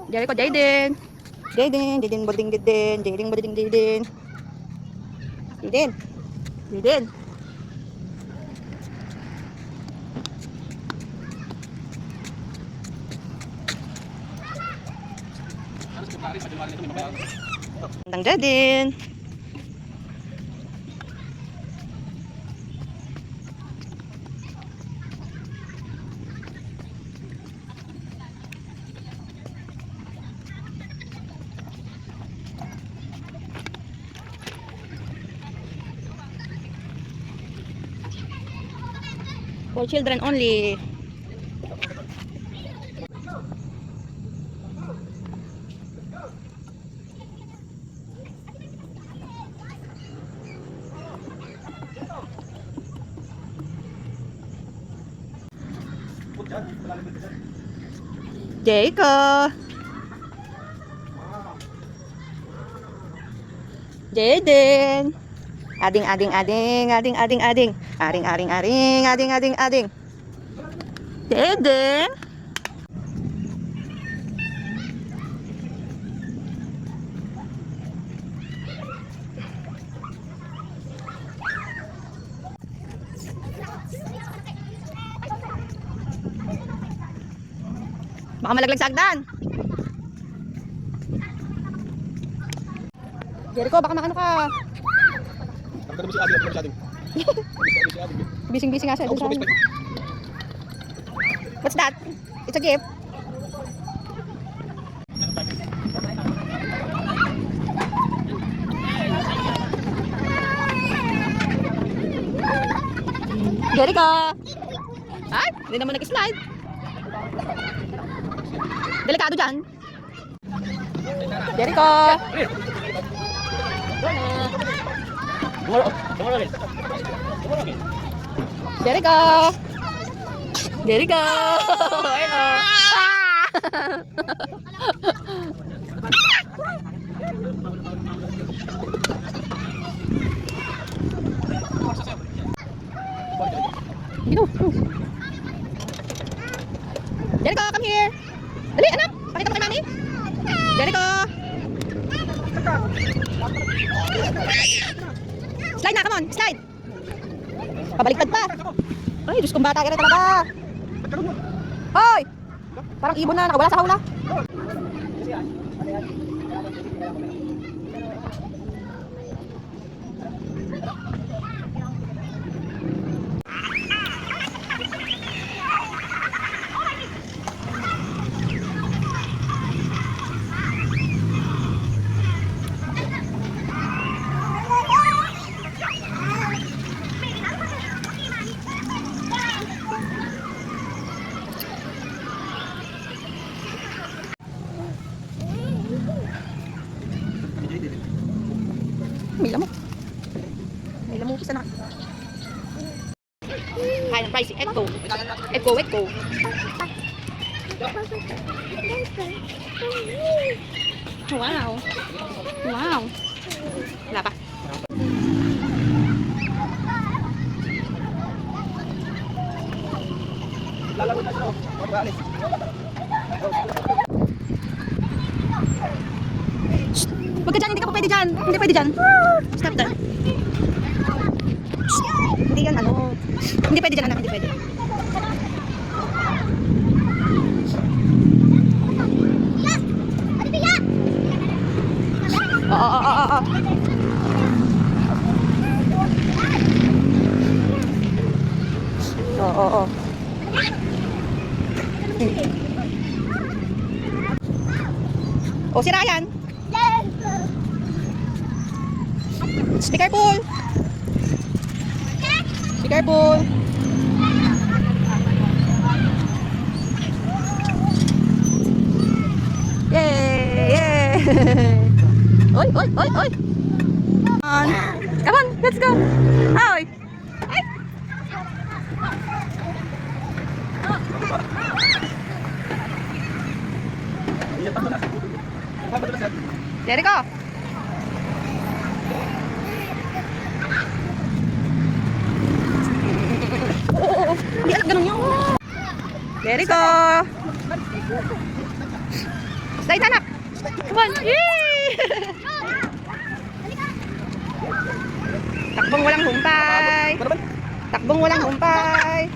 Jericho, Jaden. Jaden, boding Jaden. Jaden, boding Jaden. Jaden. Jaden. Tandang Jaden. For children only. Jericho. Jaden. Ading. Aring. Jaden. Baka malaglag sa agdan. Jericho, baka maano ka. Bising nga siya. What's that? It's a gift. Jericho! Ay, hindi naman nag-slide. Delikado dyan. Jericho! Jericho! Hello! Jericho, come here! Dali, anak! Pakita mo kay mami! Jericho! Slide na, come on! Slide! Pabaliktad pa! Ay, Diyos kong bata ka na talaga! Hoy! Parang ibon na nakawala sa hawla. May lamok isa na. High and pricey. Echo. Wow. Wala pa. Huwag ka dyan, hindi ka pa pwede dyan. Hindi pwede dyan. Stop that. Hindi yan ano. Hindi pwede dyan anak, hindi pwede. Oo. Oo. O, si Ryan. Be careful. Be careful. Yay! Oy! Come on, let's go. Oy! Ay! Jericho! Hindi anak ganun yun. Jericho! Slide anak. Come on. Yay! Takbong walang humpay. Takbong walang humpay.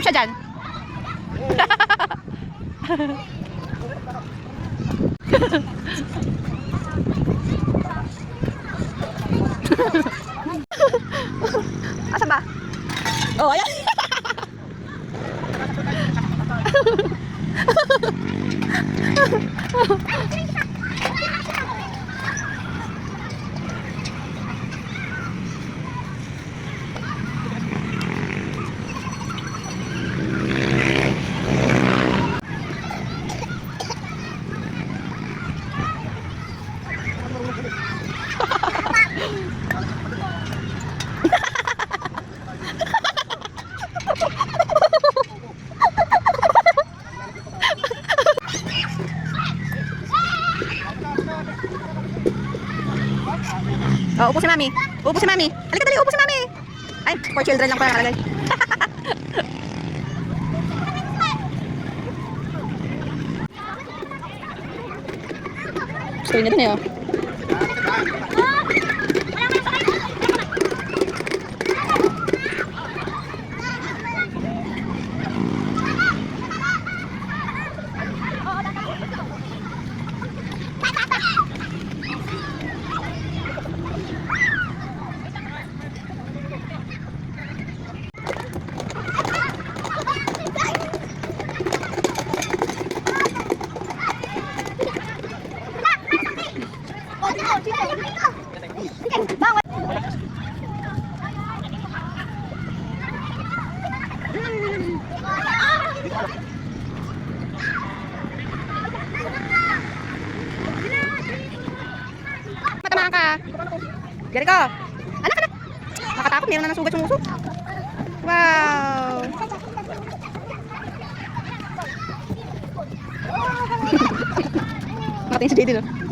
Siya dyan. Asan ba? Oh, ayan. Oh, upo si Mami. Upo si Mami. Halika dali, upo si Mami. Ay, for children lang pala nakalagay. Gusto niya dun eh, oh. Matamaan ka. Jericho. Anak, anak. Nakatakot, meron na ng sugat yung uso. Wow. Makatingin si JD, no?